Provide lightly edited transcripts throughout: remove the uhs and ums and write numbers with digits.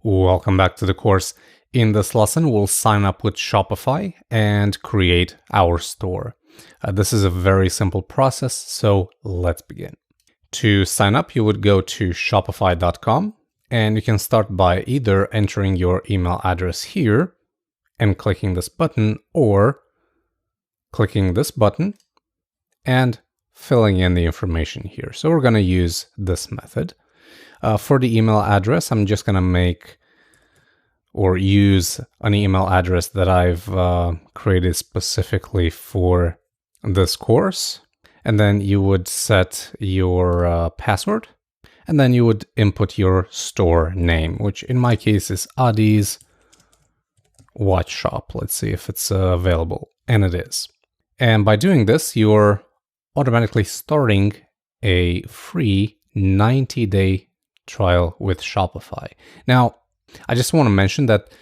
Welcome back to the course. In this lesson, we'll sign up with Shopify and create our store. This is a very simple process, so let's begin. To sign up, you would go to shopify.com and you can start by either entering your email address here and clicking this button, or clicking this button and filling in the information here. So we're going to use this method. For the email address, I'm just going to make or use an email address that I've created specifically for this course. And then you would set your password, and then you would input your store name, which in my case is Adi's Watch Shop. Let's see if it's available, and it is. And by doing this, you're automatically starting a free 90-day trial with Shopify. Now, I just want to mention that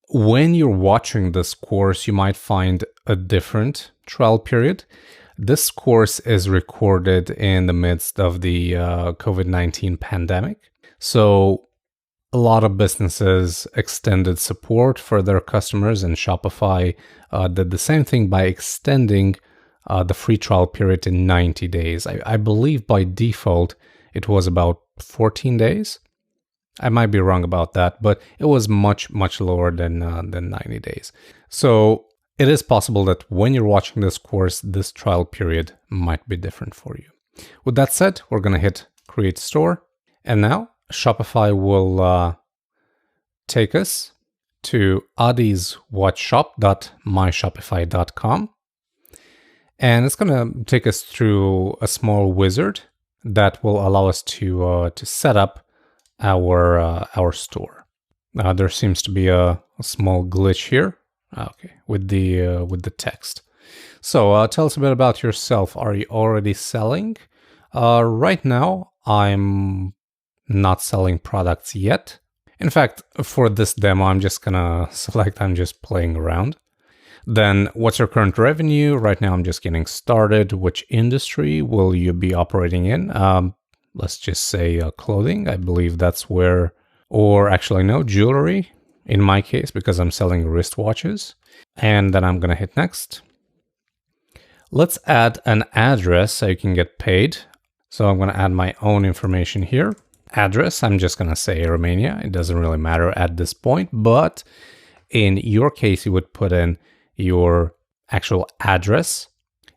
when you're watching this course, you might find a different trial period. This course is recorded in the midst of the COVID-19 pandemic. So a lot of businesses extended support for their customers, and Shopify did the same thing by extending the free trial period to 90 days. I believe by default, it was about 14 days. I might be wrong about that, but it was much lower than 90 days. So it is possible that when you're watching this course, this trial period might be different for you. With that said, we're going to hit Create Store. And now Shopify will take us to adiswatchshop.myshopify.com. And it's going to take us through a small wizard that will allow us to set up our store. There seems to be a small glitch here. Okay, with the text. So tell us a bit about yourself. Are you already selling? Right now, I'm not selling products yet. In fact, for this demo, I'm just gonna select I'm just playing around. Then what's your current revenue? Right now, I'm just getting started. Which industry will you be operating in? Let's just say clothing. I believe that's where, or actually no, jewelry in my case, because I'm selling wristwatches. And then I'm going to hit next. Let's add an address so you can get paid. So I'm going to add my own information here. Address, I'm just going to say Romania. It doesn't really matter at this point, but in your case, you would put in your actual address.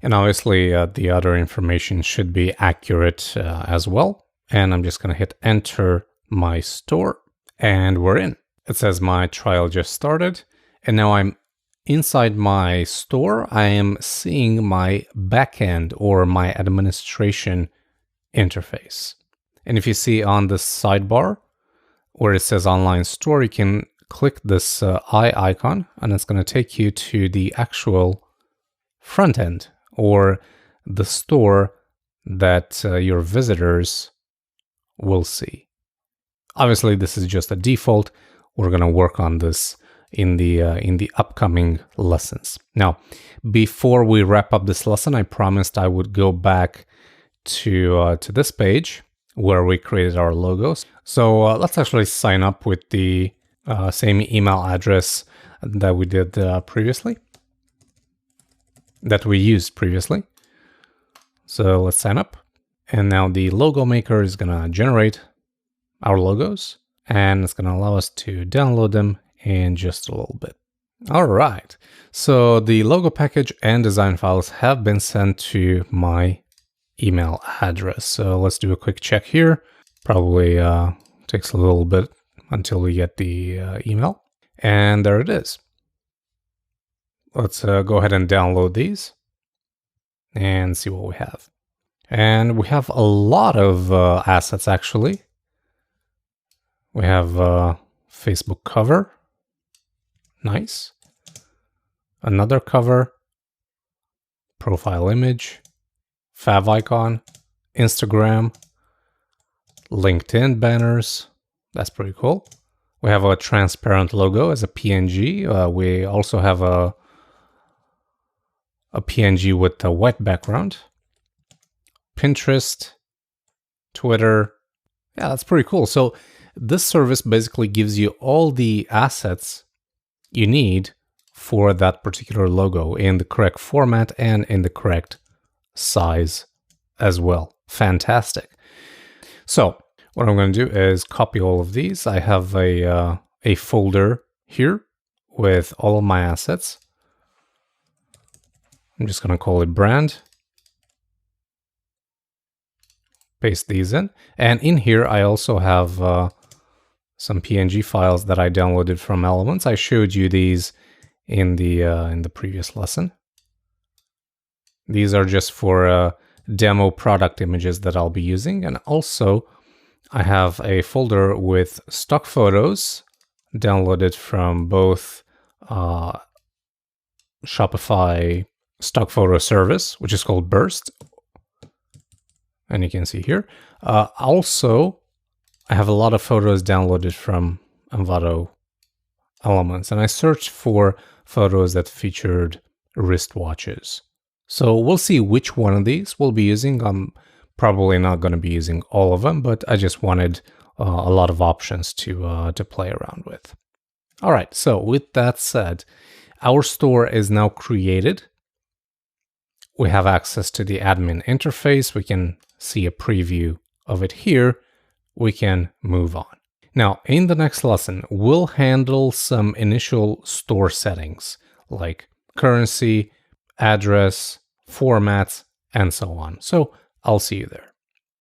And obviously the other information should be accurate as well. And I'm just going to hit enter my store, and we're in. It says my trial just started, and now I'm inside my store. I am seeing my backend or my administration interface. And if you see on the sidebar where it says online store, you can click this eye icon, and it's going to take you to the actual front end or the store that your visitors will see. Obviously, this is just a default. We're going to work on this in the upcoming lessons. Now, before we wrap up this lesson, I promised I would go back to this page where we created our logos. So let's actually sign up with the same email address that we did previously, that we used previously. So let's sign up. And now the logo maker is going to generate our logos, and it's going to allow us to download them in just a little bit. All right. So the logo package and design files have been sent to my email address. So let's do a quick check here. Probably takes a little bit until we get the email. And there it is. Let's go ahead and download these and see what we have. And we have a lot of assets, actually. We have a Facebook cover. Nice. Another cover. Profile image. Fav icon. Instagram. LinkedIn banners. That's pretty cool. We have a transparent logo as a PNG. We also have a PNG with a white background. Pinterest, Twitter. Yeah, that's pretty cool. So this service basically gives you all the assets you need for that particular logo in the correct format and in the correct size as well. Fantastic. So what I'm going to do is copy all of these. I have a folder here with all of my assets. I'm just going to call it brand. Paste these in. And in here, I also have some PNG files that I downloaded from Elements. I showed you these in the previous lesson. These are just for demo product images that I'll be using. And also, I have a folder with stock photos downloaded from both Shopify stock photo service, which is called Burst. And you can see here. Also, I have a lot of photos downloaded from Envato Elements, and I searched for photos that featured wristwatches. So we'll see which one of these we'll be using. I'm probably not going to be using all of them, but I just wanted a lot of options to play around with. All right, so with that said, our store is now created. We have access to the admin interface. We can see a preview of it here. We can move on. Now, in the next lesson, we'll handle some initial store settings like currency, address, formats, and so on. So I'll see you there.